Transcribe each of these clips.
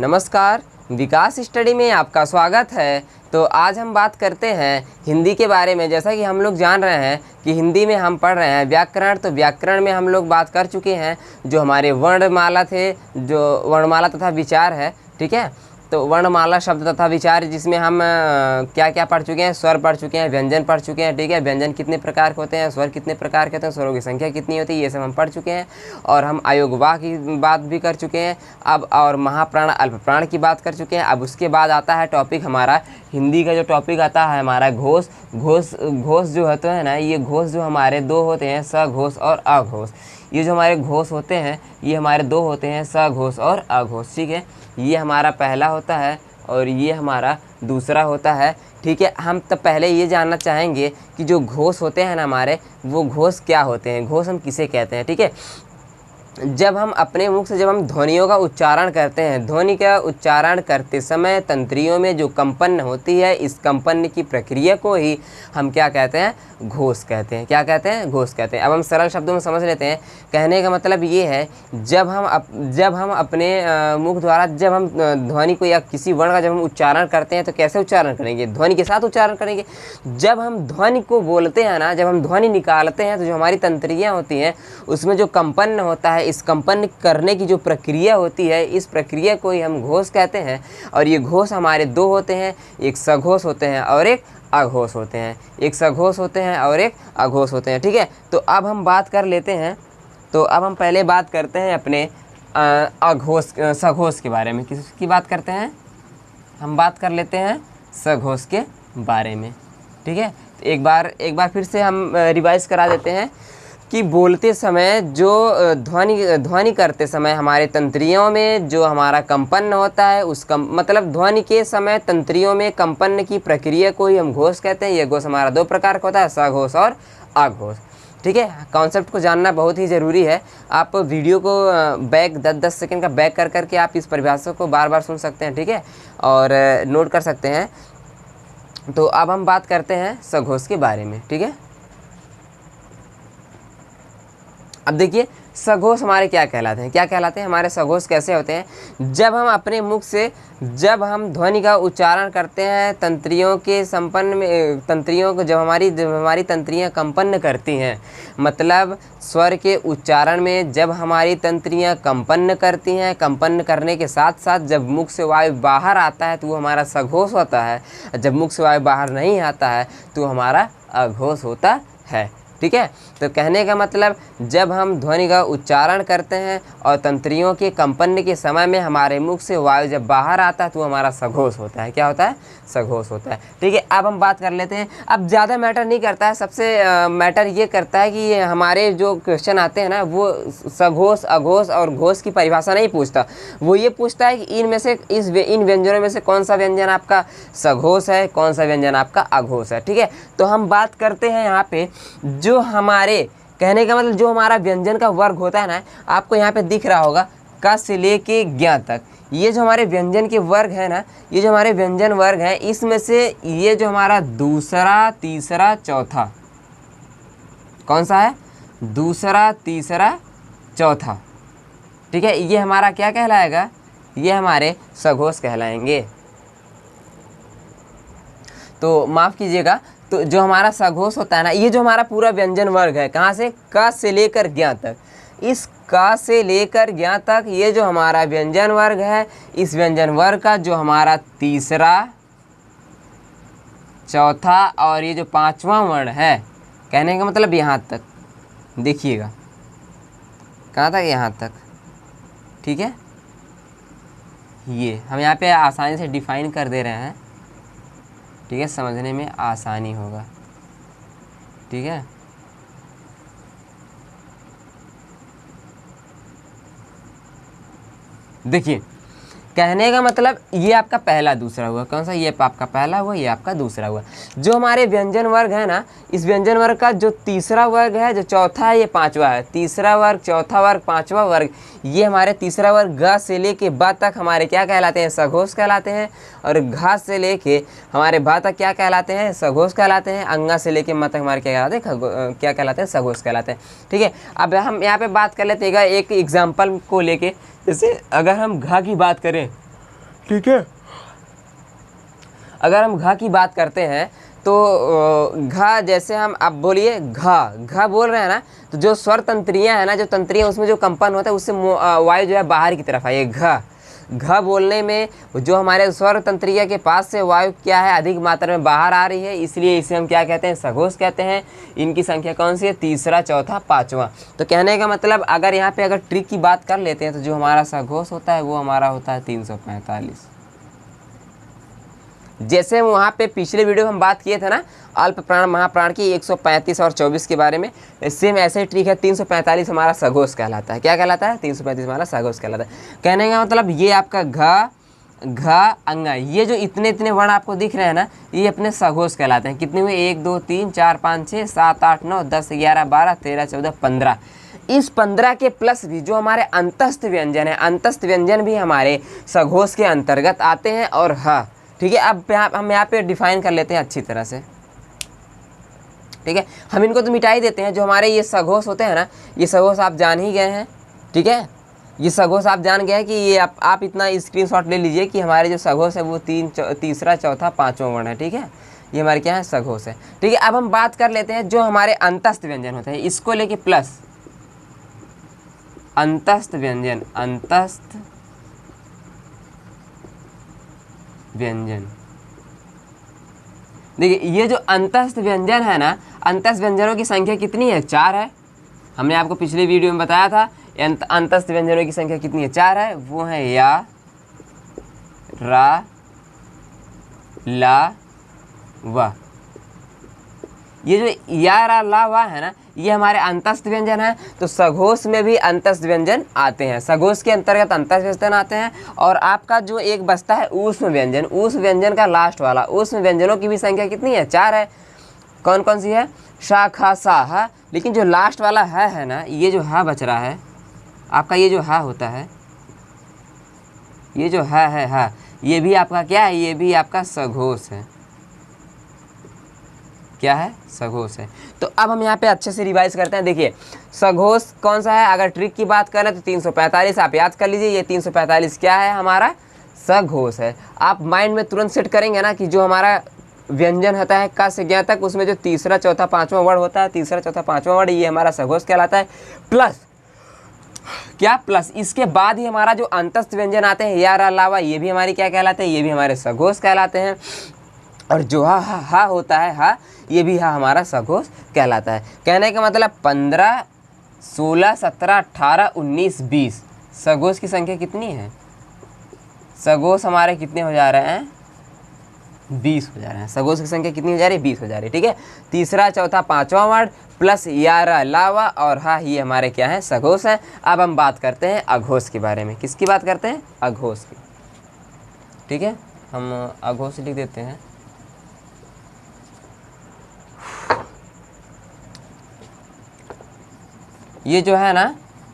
नमस्कार, विकास स्टडी में आपका स्वागत है। तो आज हम बात करते हैं हिंदी के बारे में। जैसा कि हम लोग जान रहे हैं कि हिंदी में हम पढ़ रहे हैं व्याकरण, तो व्याकरण में हम लोग बात कर चुके हैं जो हमारे वर्णमाला थे, जो वर्णमाला तथा विचार है, ठीक है। तो वर्णमाला शब्द तथा विचार, जिसमें हम क्या क्या पढ़ चुके हैं, स्वर पढ़ चुके हैं, व्यंजन पढ़ चुके हैं, ठीक है। व्यंजन कितने प्रकार के होते हैं, स्वर कितने प्रकार के होते हैं, स्वरों की संख्या कितनी होती है, ये सब हम पढ़ चुके हैं। और हम अयोगवाह की बात भी कर चुके हैं अब, और महाप्राण अल्प प्राण की बात कर चुके हैं। अब उसके बाद आता है टॉपिक हमारा हिंदी का, जो टॉपिक आता है हमारा घोष। घोष जो होते हैं ना, ये घोष जो हमारे दो होते हैं, सघोष और अघोष। ये जो हमारे घोष होते हैं ये हमारे दो होते हैं, सघोष और अघोष, ठीक है। ये हमारा पहला होता है और ये हमारा दूसरा होता है, ठीक है। हम तब पहले ये जानना चाहेंगे कि जो घोष होते हैं ना हमारे, वो घोष क्या होते हैं, घोष हम किसे कहते हैं, ठीक है। जब हम अपने मुख से जब हम ध्वनियों का उच्चारण करते हैं, ध्वनि का उच्चारण करते समय तंत्रियों में जो कंपन होती है, इस कंपन की प्रक्रिया को ही हम क्या कहते हैं, घोष कहते हैं। क्या कहते हैं, घोष कहते हैं। अब हम सरल शब्दों में समझ लेते हैं। कहने का मतलब ये है, जब हम अपने मुख द्वारा जब हम ध्वनि को या किसी वर्ण का जब हम उच्चारण करते हैं तो कैसे उच्चारण करेंगे, ध्वनि के साथ उच्चारण करेंगे। जब हम ध्वनि को बोलते हैं ना, जब हम ध्वनि निकालते हैं तो जो हमारी तंत्रियाँ होती हैं उसमें जो कंपन होता है, इस कंपन करने की जो प्रक्रिया होती है, इस प्रक्रिया को ही हम घोष कहते हैं। और ये घोष हमारे दो होते हैं, एक सघोष होते हैं और एक अघोष होते हैं। एक सघोष होते हैं और एक अघोष होते हैं, ठीक है। तो अब हम बात कर लेते हैं, तो अब हम पहले बात करते हैं अपने सघोष के बारे में। किसकी बात करते हैं, हम बात कर लेते हैं सघोष के बारे में, ठीक है। तो एक बार फिर से हम रिवाइज करा देते हैं कि बोलते समय जो ध्वनि करते समय हमारे तंत्रियों में जो हमारा कंपन होता है, मतलब ध्वनि के समय तंत्रियों में कंपन की प्रक्रिया को ही हम घोष कहते हैं। ये घोष हमारा दो प्रकार का होता है, सघोष और अघोष, ठीक है। कॉन्सेप्ट को जानना बहुत ही ज़रूरी है। आप वीडियो को बैक 10-10 सेकंड का बैक कर करके आप इस परिभाषा को बार बार सुन सकते हैं, ठीक है, और नोट कर सकते हैं। तो अब हम बात करते हैं सघोष के बारे में, ठीक है। अब देखिए सघोष हमारे क्या कहलाते हैं, क्या कहलाते हैं हमारे सघोष कैसे होते हैं। जब हम अपने मुख से जब हम ध्वनि का उच्चारण करते हैं, तंत्रियों के संपन्न में तंत्रियों को जब हमारी तंत्रियां कंपन करती हैं, मतलब स्वर के उच्चारण में जब हमारी तंत्रियां कंपन करती हैं, कंपन करने के साथ साथ जब मुख से वायु बाहर आता है तो वो हमारा सघोष होता है। जब मुख से वायु बाहर नहीं आता है तो हमारा अघोष होता है, ठीक है। तो कहने का मतलब जब हम ध्वनि का उच्चारण करते हैं और तंत्रियों के कंपन के समय में हमारे मुख से वायु जब बाहर आता है तो हमारा सघोष होता है। क्या होता है, सघोष होता है, ठीक है। अब हम बात कर लेते हैं। अब ज़्यादा मैटर नहीं करता है, सबसे मैटर ये करता है कि ये हमारे जो क्वेश्चन आते हैं ना, वो सघोष, अघोष और घोष की परिभाषा नहीं पूछता। वो ये पूछता है कि इनमें से इन व्यंजनों में से कौन सा व्यंजन आपका सघोष है, कौन सा व्यंजन आपका अघोष है, ठीक है। तो हम बात करते हैं यहाँ पे जो हमारे, कहने का मतलब जो हमारा व्यंजन का वर्ग होता है ना, आपको यहाँ पे दिख रहा होगा क से लेके ज्ञ तक। ये जो हमारे व्यंजन के वर्ग है ना, ये जो हमारे व्यंजन वर्ग हैं, इसमें से ये जो हमारा दूसरा, तीसरा, चौथा कौन सा है, दूसरा, तीसरा, चौथा, ठीक है। ये हमारा क्या कहलाएगा, ये हमारे सघोष कहलाएंगे। तो माफ़ कीजिएगा, तो जो हमारा सघोष होता है ना, ये जो हमारा पूरा व्यंजन वर्ग है, कहाँ से, क से लेकर ज्ञ तक, इस क से लेकर ज्ञ तक ये जो हमारा व्यंजन वर्ग है, इस व्यंजन वर्ग का जो हमारा तीसरा, चौथा और ये जो पांचवा वर्ण है, कहने का मतलब यहाँ तक, देखिएगा कहाँ तक, यहाँ तक, ठीक है। ये हम यहाँ पे आसानी से डिफाइन कर दे रहे हैं, ठीक है, समझने में आसानी होगा, ठीक है। देखिए कहने का मतलब ये आपका पहला दूसरा हुआ, कौन सा, ये आपका पहला हुआ, ये आपका दूसरा हुआ। जो हमारे व्यंजन वर्ग है ना, इस व्यंजन वर्ग का जो तीसरा वर्ग है, जो चौथा है, ये पांचवा है। तीसरा वर्ग, चौथा वर्ग, पांचवा वर्ग, ये हमारे तीसरा वर्ग ग से लेके ब तक हमारे क्या कहलाते हैं, सघोष कहलाते हैं। और घ से लेके हमारे भ तक क्या कहलाते हैं, सघोष कहलाते हैं। अंगा से लेके म तक हमारे क्या कहलाते हैं, क्या कहलाते हैं, सघोष कहलाते हैं, ठीक है। अब हम यहाँ पे बात कर लेते हैं एक एग्जाम्पल को लेके। जैसे अगर हम घ की बात करें ठीक है। अगर हम घ की बात करते हैं तो घ जैसे हम अब बोलिए घ बोल रहे हैं ना, तो जो स्वर तंत्रियाँ है ना, जो तंत्रियाँ उसमें जो कंपन होता है उससे वायु जो है बाहर की तरफ आई है। घ बोलने में जो हमारे स्वर तंत्रिया के पास से वायु क्या है अधिक मात्रा में बाहर आ रही है, इसलिए इसे हम क्या कहते हैं, सघोष कहते हैं। इनकी संख्या कौन सी है, तीसरा, चौथा, पांचवा। तो कहने का मतलब अगर यहाँ पे अगर ट्रिक की बात कर लेते हैं तो जो हमारा सघोष होता है वो हमारा होता है 345। जैसे वहाँ पे पिछले वीडियो में हम बात किए थे ना अल्प प्राण महाप्राण की 135 और 24 के बारे में, सेम ऐसे ही ट्रिक है। 345 हमारा सघोष कहलाता है। क्या कहलाता है, 335 हमारा सघोष कहलाता है। कहने का मतलब ये आपका घ अंगा, ये जो इतने इतने वर्ण आपको दिख रहे हैं ना, ये अपने सघोष कहलाते हैं। कितने हुए, 1 2 3 4 5 6 7 8 9 10 11 12 13 14 15। इस 15 के प्लस भी जो हमारे अंतस्थ व्यंजन है, अंतस्थ व्यंजन भी हमारे सघोष के अंतर्गत आते हैं। और ह, ठीक है। अब हम यहाँ पे डिफाइन कर लेते हैं अच्छी तरह से, ठीक है। हम इनको तो मिटा ही देते हैं। जो हमारे ये सघोष होते हैं ना, ये सघोष आप जान ही गए हैं, ठीक है। ये सघोष आप जान गए हैं कि ये आप इतना स्क्रीनशॉट ले लीजिए कि हमारे जो सघोष है वो तीसरा, चौथा, पांचवा वर्ण है, ठीक है। ये हमारे क्या है, सघोष है, ठीक है। अब हम बात कर लेते हैं जो हमारे अंतस्थ व्यंजन होते हैं, इसको लेके प्लस अंतस्थ व्यंजन, अंतस्थ व्यंजन। देखिए ये जो अंतस्थ व्यंजन है ना, अंतस्थ व्यंजनों की संख्या कितनी है, 4 है। हमने आपको पिछले वीडियो में बताया था अंतस्थ व्यंजनों की संख्या कितनी है, 4 है। वो है या, रा, ला, वा। ये जो या, रा, ला, वा है ना, ये हमारे अंतस्थ व्यंजन है। तो सघोष में भी अंतस्थ व्यंजन आते हैं, सघोष के अंतर्गत अंतस्थ व्यंजन आते हैं। और आपका जो एक बचता है ऊष्म व्यंजन, उस व्यंजन का लास्ट वाला, ऊष्म व्यंजनों की भी संख्या कितनी है, 4 है। कौन कौन सी है, शा, खा, सा, हा। लेकिन जो लास्ट वाला है ना, ये जो हा बच रहा है आपका, ये जो हा होता है, ये जो है हा, ये भी आपका क्या है, ये भी आपका सघोष है। क्या है, सघोष है। तो अब हम यहाँ पे अच्छे से रिवाइज करते हैं। देखिए सघोष कौन सा है, अगर ट्रिक की बात करें तो 345 आप याद कर लीजिए। ये 345 क्या है, हमारा सघोष है। आप माइंड में तुरंत सेट करेंगे ना कि जो हमारा व्यंजन होता है क से ज्ञ तक, उसमें जो तीसरा, चौथा, पांचवा वर्ड होता है, तीसरा, चौथा, पांचवा वर्ड, ये हमारा सघोष कहलाता है। प्लस क्या, प्लस इसके बाद ही हमारा जो अंतस्थ व्यंजन आते हैं, या, रा, ला, वा, ये भी हमारे क्या कहलाते हैं, ये भी हमारे सघोष कहलाते हैं। और जो हा होता है, हा, ये भी हा हमारा सघोष कहलाता है। कहने का मतलब 15 16 17 18 19 20 सघोष की संख्या कितनी है, सघोष हमारे कितने हो जा रहे हैं, 20 हो जा रहे हैं। सघोष की संख्या कितनी हो जा रही है, 20 हो जा रही है, ठीक है। तीसरा, चौथा, पांचवा वर्ड प्लस या, रा, ला, वा और हा, ये हमारे क्या है, सघोष है। अब हम बात करते हैं अघोष के बारे में। किसकी बात करते हैं, अघोष की, ठीक है। हम अघोष लिख देते हैं। ये जो है ना,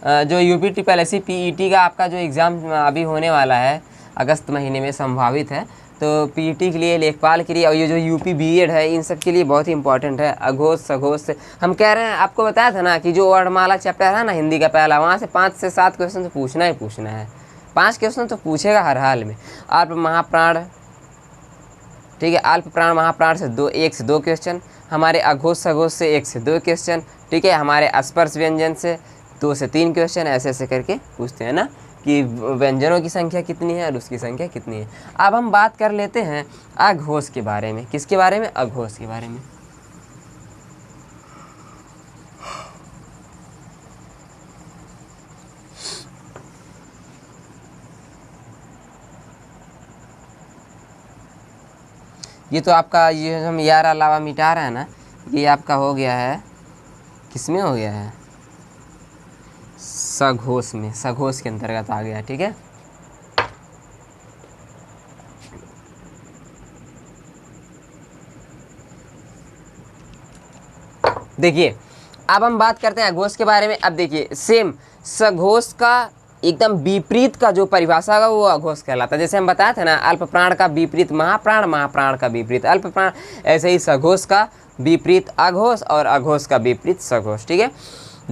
जो UPSSC PET का आपका जो एग्ज़ाम अभी होने वाला है, अगस्त महीने में संभावित है, तो PET के लिए, लेखपाल के लिए और ये जो UP BEd है, इन सब के लिए बहुत ही इंपॉर्टेंट है। अघोष, सघोष से हम कह रहे हैं, आपको बताया था ना कि जो वर्णमाला चैप्टर है ना हिंदी का पहला, वहाँ से 5 से 7 क्वेश्चन तो पूछना ही पूछना है। 5 क्वेश्चन तो पूछेगा हर हाल में। अल्प महाप्राण, ठीक है, अल्प प्राण महाप्राण से 1 से 2 क्वेश्चन, हमारे अघोष सघोष से 1 से 2 क्वेश्चन, ठीक है, हमारे स्पर्श व्यंजन से 2 से 3 क्वेश्चन, ऐसे ऐसे करके पूछते हैं ना कि व्यंजनों की संख्या कितनी है और उसकी संख्या कितनी है। अब हम बात कर लेते हैं अघोष के बारे में। किसके बारे में, अघोष के बारे में। ये तो आपका, ये हम यार अलावा मिटा रहे हैं ना, ये आपका हो गया है, किसमें हो गया है, सघोष में, सघोष के अंतर्गत आ गया, ठीक है। देखिए अब हम बात करते हैं अघोष के बारे में। अब देखिए सेम सघोष का एकदम विपरीत का जो परिभाषा होगा वो अघोष कहलाता है। जैसे हम बताए थे ना, अल्प प्राण का विपरीत महाप्राण, महाप्राण का विपरीत अल्प प्राण, ऐसे ही सघोष का विपरीत अघोष और अघोष का विपरीत सघोष, ठीक है।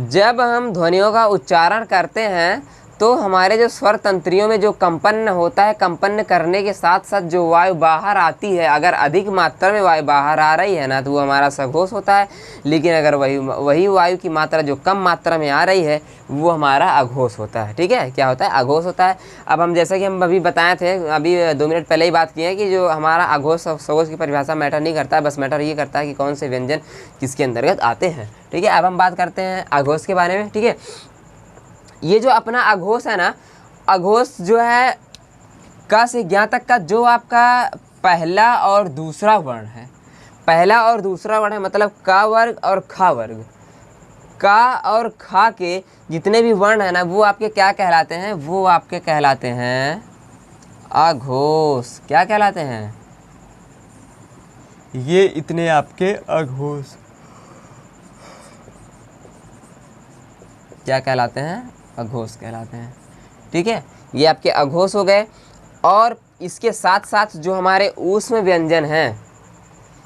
जब हम ध्वनियों का उच्चारण करते हैं तो हमारे जो स्वर तंत्रियों में जो कंपन होता है, कंपन करने के साथ साथ जो वायु बाहर आती है, अगर अधिक मात्रा में वायु बाहर आ रही है ना तो वो हमारा सघोष होता है। लेकिन अगर वही वायु की मात्रा जो कम मात्रा में आ रही है वो हमारा अघोष होता है। ठीक है, क्या होता है? अघोष होता है। अब हम जैसा कि हम अभी बताए थे, अभी 2 मिनट पहले ही बात की है कि जो हमारा अघोष और सघोष की परिभाषा मैटर नहीं करता है, बस मैटर ये करता है कि कौन से व्यंजन किसके अंतर्गत आते हैं। ठीक है, अब हम बात करते हैं अघोष के बारे में। ठीक है, ये जो अपना अघोष है ना, अघोष जो है क से ज्ञ तक का जो आपका पहला और दूसरा वर्ण है, पहला और दूसरा वर्ण है, मतलब क वर्ग और ख वर्ग, क और ख के जितने भी वर्ण है ना वो आपके क्या कहलाते हैं? वो आपके कहलाते हैं अघोष। क्या कहलाते हैं? ये इतने आपके अघोष क्या कहलाते हैं? अघोष कहलाते हैं। ठीक है, ये आपके अघोष हो गए। और इसके साथ साथ जो हमारे ऊष्म व्यंजन हैं,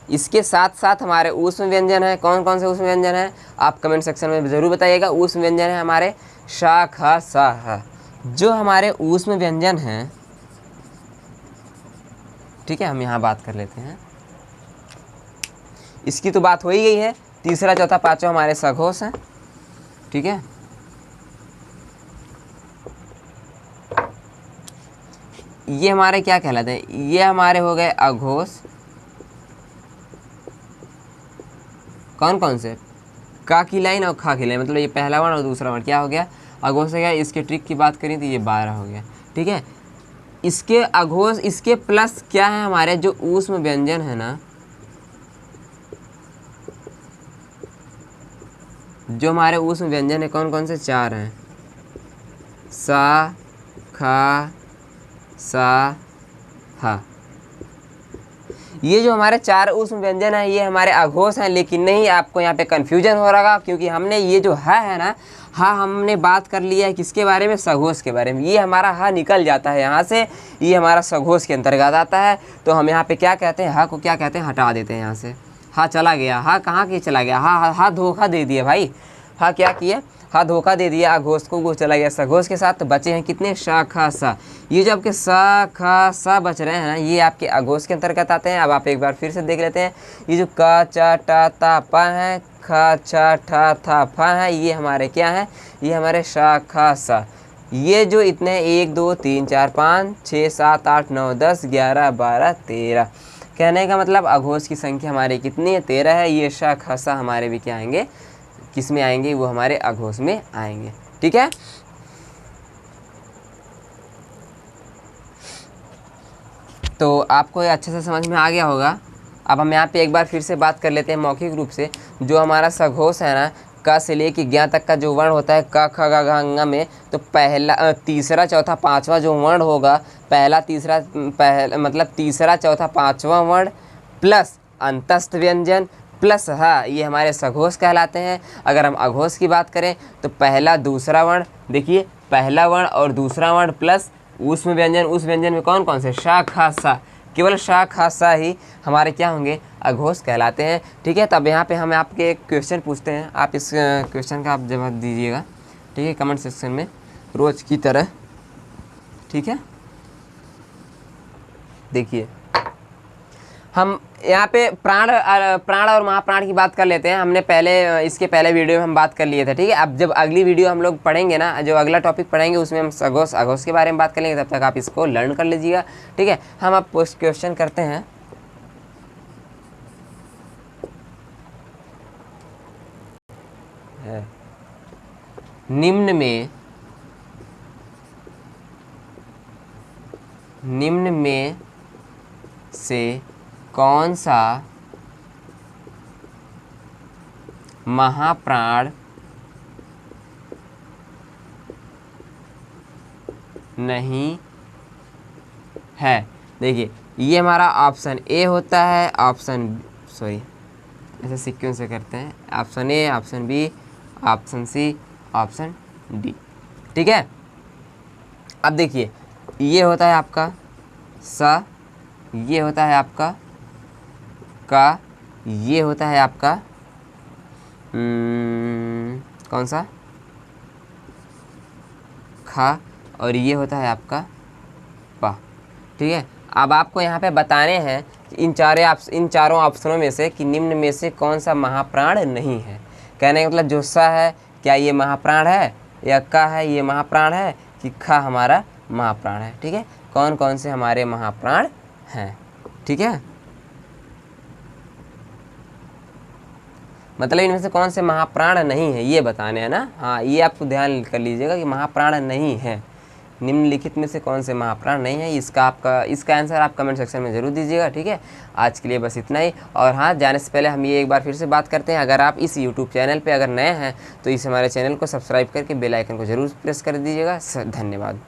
इसके साथ साथ हमारे ऊष्म व्यंजन हैं। कौन कौन से ऊष्म व्यंजन हैं आप कमेंट सेक्शन में ज़रूर बताइएगा। ऊष्म व्यंजन है हमारे श, ख, स, ह। जो हमारे ऊष्म व्यंजन हैं, ठीक है, हम यहाँ बात कर लेते हैं। इसकी तो बात हो ही गई है। तीसरा, चौथा, पांचवा हमारे सघोष हैं। ठीक है, ये हमारे क्या कहलाते हैं? ये हमारे हो गए अघोष। कौन कौन से? का की लाइन और खा की लाइन, मतलब ये पहला वर्ण और दूसरा वर्ण क्या हो गया? अघोष हो गया। इसके ट्रिक की बात करें तो ये 12 हो गया। ठीक है, इसके अघोष, इसके प्लस क्या है हमारे जो ऊष्म व्यंजन है ना, जो हमारे ऊष्म व्यंजन है कौन कौन से? 4 हैं। सा, खा, सा, हा। ये जो हमारे 4 ऊष्म व्यंजन हैं ये हमारे अघोष हैं। लेकिन नहीं, आपको यहाँ पे कन्फ्यूजन हो रहा, क्योंकि हमने ये जो है ना, हा हमने बात कर लिया है किसके बारे में? सघोष के बारे में। ये हमारा हा निकल जाता है यहाँ से, ये हमारा सघोष के अंतर्गत आता है। तो हम यहाँ पे क्या कहते हैं? हा को क्या कहते हैं? हटा देते हैं यहाँ से। हा चला गया। हा कहाँ के चला गया? हा धोखा दे दिया भाई। हा क्या किया? हा धोखा दे दिया अघोष को, वो चला गया सघोष के साथ। तो बचे हैं कितने? श, ख, स। ये जो आपके स, ख, स बच रहे हैं ना, ये आपके अघोष के अंतर्गत आते हैं। अब आप एक बार फिर से देख लेते हैं। ये जो क, च, ट, त, प है, ख, छ, ठ, थ, फ है, ये हमारे क्या है? ये हमारे श, ख, स। ये जो इतने 1 2 3 4 5 6 7 8 9 10 11 12 13, कहने का मतलब अघोष की संख्या हमारी कितनी है? 13 है। ये श, ख, स हमारे भी क्या आएंगे? किस में आएंगे? वो हमारे अघोष में आएंगे। ठीक है, तो आपको ये अच्छे से समझ में आ गया होगा। अब हम यहाँ पे एक बार फिर से बात कर लेते हैं मौखिक रूप से। जो हमारा सघोष है ना, क से लेकर ज्ञ तक का जो वर्ण होता है क, ख, ग, घ, ङ में, तो पहला, तीसरा, चौथा, पांचवा जो वर्ण होगा, पहला, तीसरा, मतलब तीसरा, चौथा, पांचवा वर्ण प्लस अंतस्थ व्यंजन प्लस हा, ये हमारे सघोष कहलाते हैं। अगर हम अघोष की बात करें तो पहला, दूसरा वर्ण, देखिए पहला वर्ण और दूसरा वर्ण प्लस ऊष्म व्यंजन। उस व्यंजन में कौन कौन से? श, ख, स। केवल श, ख, स ही हमारे क्या होंगे? अघोष कहलाते हैं। ठीक है, तब यहाँ पे हम आपके एक क्वेश्चन पूछते हैं, आप इस क्वेश्चन का आप जवाब दीजिएगा। ठीक है, कमेंट सेक्शन में रोज की तरह। ठीक है, देखिए हम यहाँ पे प्राण और महाप्राण की बात कर लेते हैं। हमने पहले, इसके पहले वीडियो में हम बात कर लिए थे। ठीक है, अब जब अगली वीडियो हम लोग पढ़ेंगे ना, जो अगला टॉपिक पढ़ेंगे उसमें हम सघोष अघोष के बारे में बात कर लेंगे। तब तक आप इसको लर्न कर लीजिएगा। ठीक है, हम अब क्वेश्चन करते हैं। निम्न में से कौन सा महाप्राण नहीं है? देखिए ये हमारा ऑप्शन ए होता है, ऐसे सीक्वेंस से करते हैं, option A, option B, option C, option D. ठीक है, अब देखिए ये होता है आपका स, ये होता है आपका का, ये होता है आपका कौन सा? ख, खा और ये होता है आपका पा। ठीक है, अब आपको यहाँ पे बताने हैं कि इन चारों ऑप्शनों में से कि निम्न में से कौन सा महाप्राण नहीं है। कहने का मतलब जो सा है क्या ये महाप्राण है, या का है ये महाप्राण है, कि खा हमारा महाप्राण है। ठीक है, कौन कौन से हमारे महाप्राण हैं। ठीक है, मतलब इनमें से कौन से महाप्राण नहीं है ये बताने हैं ना। हाँ, ये आपको ध्यान कर लीजिएगा कि महाप्राण नहीं है, निम्नलिखित में से कौन से महाप्राण नहीं है। इसका आंसर आप कमेंट सेक्शन में ज़रूर दीजिएगा। ठीक है, आज के लिए बस इतना ही। और हाँ, जाने से पहले हम ये एक बार फिर से बात करते हैं, अगर आप इस यूट्यूब चैनल पे अगर नए हैं तो इस हमारे चैनल को सब्सक्राइब करके बेल आइकन को ज़रूर प्रेस कर दीजिएगा। धन्यवाद।